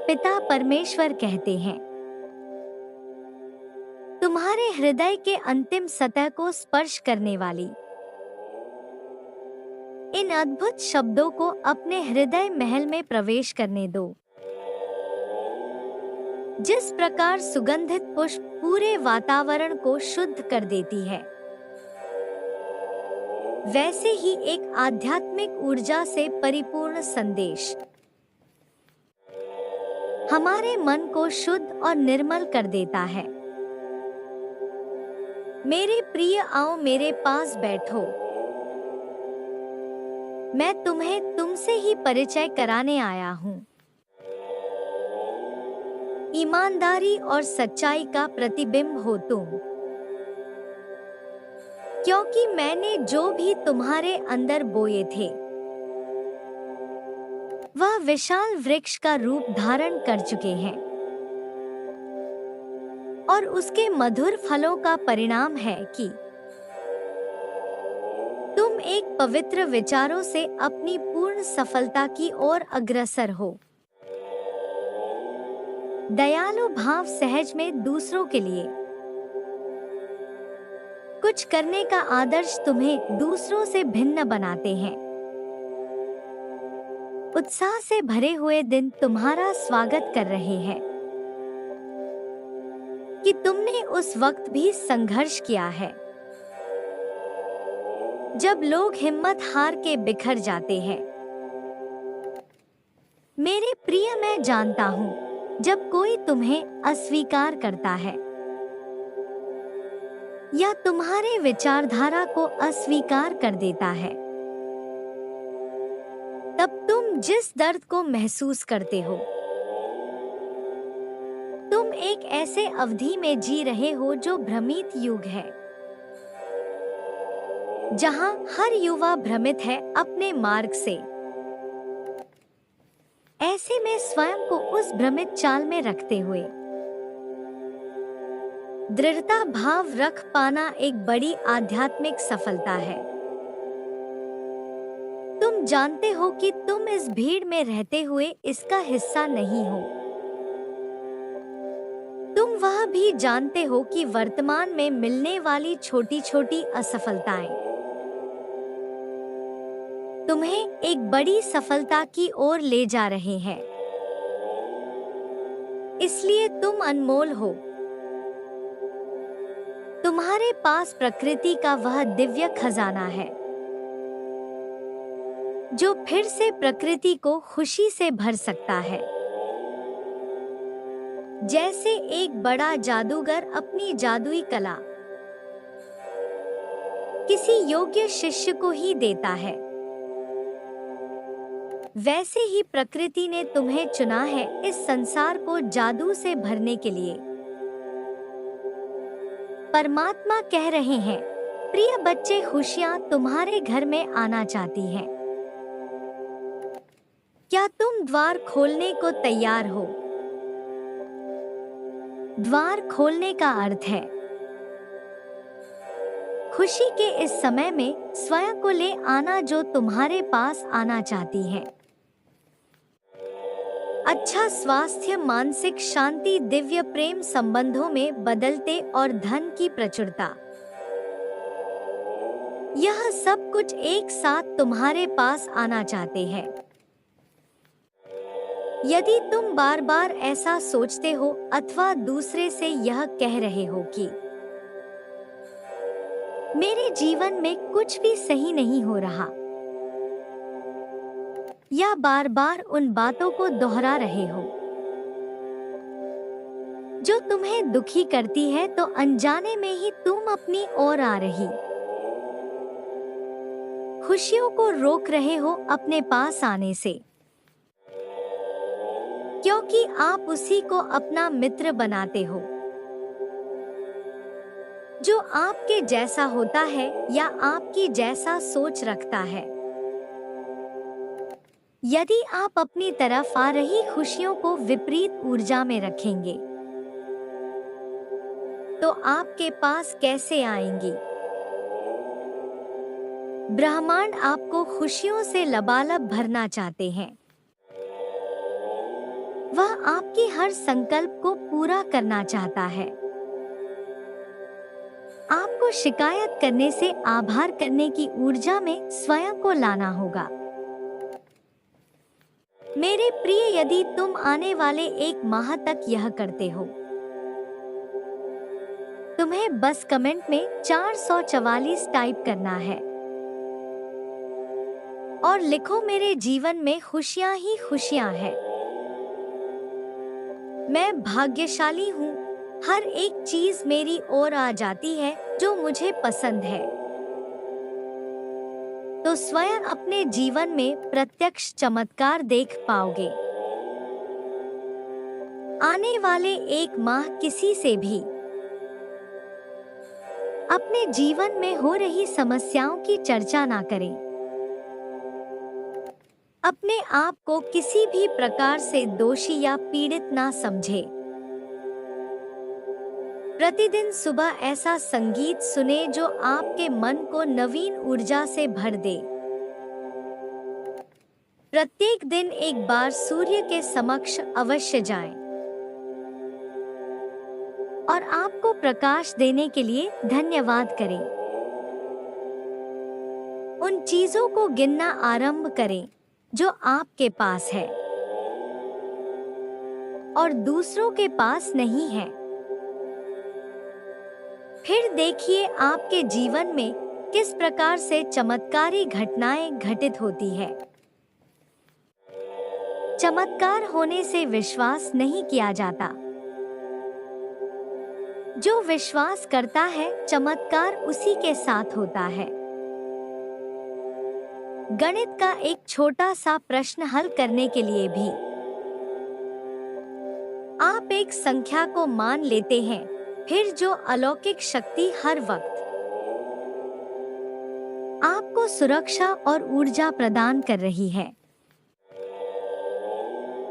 पिता परमेश्वर कहते हैं, तुम्हारे हृदय के अंतिम सतह को स्पर्श करने वाली इन अद्भुत शब्दों को अपने हृदय महल में प्रवेश करने दो। जिस प्रकार सुगंधित पुष्प पूरे वातावरण को शुद्ध कर देती है, वैसे ही एक आध्यात्मिक ऊर्जा से परिपूर्ण संदेश हमारे मन को शुद्ध और निर्मल कर देता है। मेरे प्रिय, आओ मेरे पास बैठो। मैं तुम्हें तुमसे ही परिचय कराने आया हूँ। ईमानदारी और सच्चाई का प्रतिबिंब हो तुम, क्योंकि मैंने जो भी तुम्हारे अंदर बोए थे वह विशाल वृक्ष का रूप धारण कर चुके हैं, और उसके मधुर फलों का परिणाम है कि तुम एक पवित्र विचारों से अपनी पूर्ण सफलता की ओर अग्रसर हो। दयालु भाव सहज में दूसरों के लिए कुछ करने का आदर्श तुम्हें दूसरों से भिन्न बनाते हैं। उत्साह से भरे हुए दिन तुम्हारा स्वागत कर रहे हैं कि तुमने उस वक्त भी संघर्ष किया है जब लोग हिम्मत हार के बिखर जाते हैं। मेरे प्रिय, मैं जानता हूँ जब कोई तुम्हें अस्वीकार करता है या तुम्हारे विचारधारा को अस्वीकार कर देता है, तब तुम जिस दर्द को महसूस करते हो, तुम एक ऐसे अवधि में जी रहे हो जो भ्रमित युग है, जहां हर युवा भ्रमित है अपने मार्ग से। ऐसे में स्वयं को उस भ्रमित चाल में रखते हुए दृढ़ता भाव रख पाना एक बड़ी आध्यात्मिक सफलता है। तुम जानते हो कि तुम इस भीड़ में रहते हुए इसका हिस्सा नहीं हो। तुम वह भी जानते हो कि वर्तमान में मिलने वाली छोटी छोटी असफलताएं तुम्हें एक बड़ी सफलता की ओर ले जा रहे हैं। इसलिए तुम अनमोल हो। तुम्हारे पास प्रकृति का वह दिव्य खजाना है जो फिर से प्रकृति को खुशी से भर सकता है। जैसे एक बड़ा जादूगर अपनी जादुई कला किसी योग्य शिष्य को ही देता है, वैसे ही प्रकृति ने तुम्हें चुना है इस संसार को जादू से भरने के लिए। परमात्मा कह रहे हैं, प्रिय बच्चे, खुशियां तुम्हारे घर में आना चाहती हैं। क्या तुम द्वार खोलने को तैयार हो? द्वार खोलने का अर्थ है खुशी के इस समय में स्वयं को ले आना जो तुम्हारे पास आना चाहती है। अच्छा स्वास्थ्य, मानसिक शांति, दिव्य प्रेम, संबंधों में बदलते और धन की प्रचुरता, यह सब कुछ एक साथ तुम्हारे पास आना चाहते हैं। यदि तुम बार बार ऐसा सोचते हो अथवा दूसरे से यह कह रहे हो कि मेरे जीवन में कुछ भी सही नहीं हो रहा, या बार बार उन बातों को दोहरा रहे हो जो तुम्हें दुखी करती है, तो अनजाने में ही तुम अपनी ओर आ रही खुशियों को रोक रहे हो अपने पास आने से, क्योंकि आप उसी को अपना मित्र बनाते हो जो आपके जैसा होता है या आपकी जैसा सोच रखता है। यदि आप अपनी तरफ आ रही खुशियों को विपरीत ऊर्जा में रखेंगे, तो आपके पास कैसे आएंगी? ब्रह्मांड आपको खुशियों से लबालब भरना चाहते हैं। वह आपकी हर संकल्प को पूरा करना चाहता है। आपको शिकायत करने से आभार करने की ऊर्जा में स्वयं को लाना होगा। मेरे प्रिय, यदि तुम आने वाले 1 माह तक यह करते हो, तुम्हें बस कमेंट में 444 टाइप करना है और लिखो, मेरे जीवन में खुशियां ही खुशियां हैं। मैं भाग्यशाली हूँ। हर एक चीज मेरी ओर आ जाती है जो मुझे पसंद है। तो स्वयं अपने जीवन में प्रत्यक्ष चमत्कार देख पाओगे। आने वाले 1 माह किसी से भी अपने जीवन में हो रही समस्याओं की चर्चा ना करें। अपने आप को किसी भी प्रकार से दोषी या पीड़ित ना समझे। प्रतिदिन सुबह ऐसा संगीत सुने जो आपके मन को नवीन ऊर्जा से भर दे। प्रत्येक दिन एक बार सूर्य के समक्ष अवश्य जाएं और आपको प्रकाश देने के लिए धन्यवाद करें। उन चीजों को गिनना आरंभ करें जो आपके पास है और दूसरों के पास नहीं है। फिर देखिए आपके जीवन में किस प्रकार से चमत्कारी घटनाएं घटित होती है। चमत्कार होने से विश्वास नहीं किया जाता। जो विश्वास करता है, चमत्कार उसी के साथ होता है। गणित का एक छोटा सा प्रश्न हल करने के लिए भी आप एक संख्या को मान लेते हैं, फिर जो अलौकिक शक्ति हर वक्त आपको सुरक्षा और ऊर्जा प्रदान कर रही है,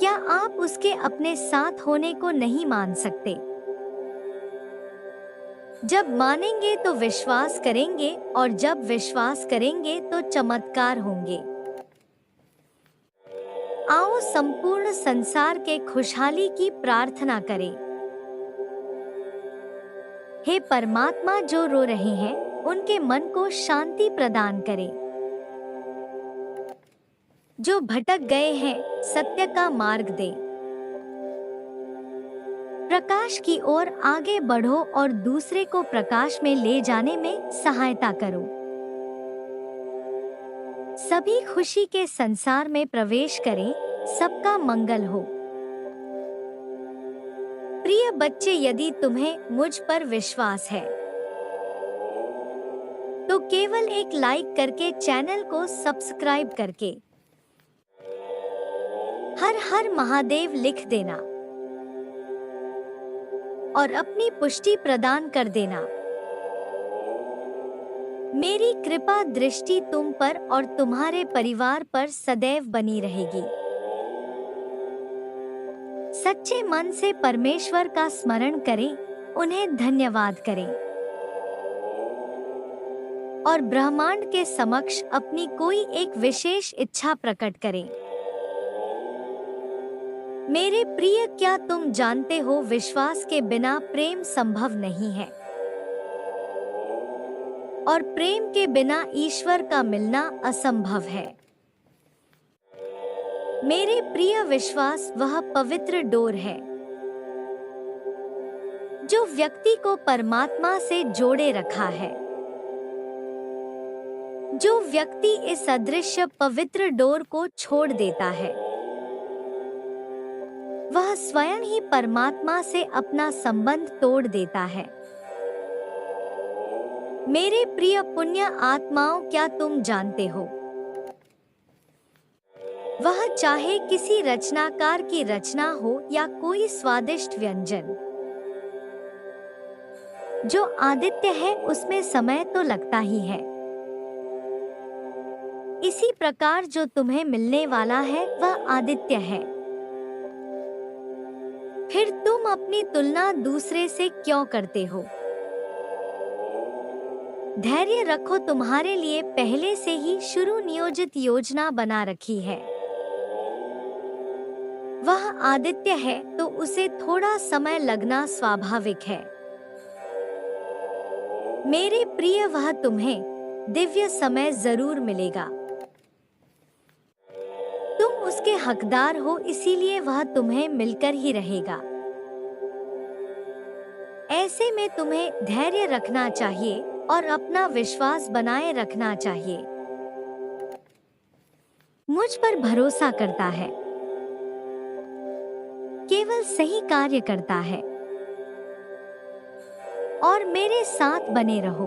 क्या आप उसके अपने साथ होने को नहीं मान सकते? जब मानेंगे तो विश्वास करेंगे और जब विश्वास करेंगे तो चमत्कार होंगे। आओ संपूर्ण संसार के खुशहाली की प्रार्थना करें। हे परमात्मा, जो रो रहे हैं उनके मन को शांति प्रदान करें। जो भटक गए हैं, सत्य का मार्ग दे। प्रकाश की ओर आगे बढ़ो और दूसरे को प्रकाश में ले जाने में सहायता करो। सभी खुशी के संसार में प्रवेश करें। सबका मंगल हो। प्रिय बच्चे, यदि तुम्हें मुझ पर विश्वास है तो केवल एक लाइक करके, चैनल को सब्सक्राइब करके हर हर महादेव लिख देना और अपनी पुष्टि प्रदान कर देना। मेरी कृपा दृष्टि तुम पर और तुम्हारे परिवार पर सदैव बनी रहेगी। सच्चे मन से परमेश्वर का स्मरण करें, उन्हें धन्यवाद करें और ब्रह्मांड के समक्ष अपनी कोई एक विशेष इच्छा प्रकट करें। मेरे प्रिय, क्या तुम जानते हो, विश्वास के बिना प्रेम संभव नहीं है और प्रेम के बिना ईश्वर का मिलना असंभव है। मेरे प्रिय, विश्वास वह पवित्र डोर है जो व्यक्ति को परमात्मा से जोड़े रखा है। जो व्यक्ति इस अदृश्य पवित्र डोर को छोड़ देता है, वह स्वयं ही परमात्मा से अपना संबंध तोड़ देता है। मेरे प्रिय पुण्य आत्माओं, क्या तुम जानते हो, वह चाहे किसी रचनाकार की रचना हो या कोई स्वादिष्ट व्यंजन, जो आदित्य है उसमें समय तो लगता ही है। इसी प्रकार जो तुम्हें मिलने वाला है वह आदित्य है। फिर तुम अपनी तुलना दूसरे से क्यों करते हो? धैर्य रखो, तुम्हारे लिए पहले से ही शुरू नियोजित योजना बना रखी है। वह आदित्य है तो उसे थोड़ा समय लगना स्वाभाविक है। मेरे प्रिय, वह तुम्हें दिव्य समय जरूर मिलेगा। तुम उसके हकदार हो, इसीलिए वह तुम्हें मिलकर ही रहेगा। ऐसे में तुम्हें धैर्य रखना चाहिए और अपना विश्वास बनाए रखना चाहिए। मुझ पर भरोसा करता है, केवल सही कार्य करता है और मेरे साथ बने रहो।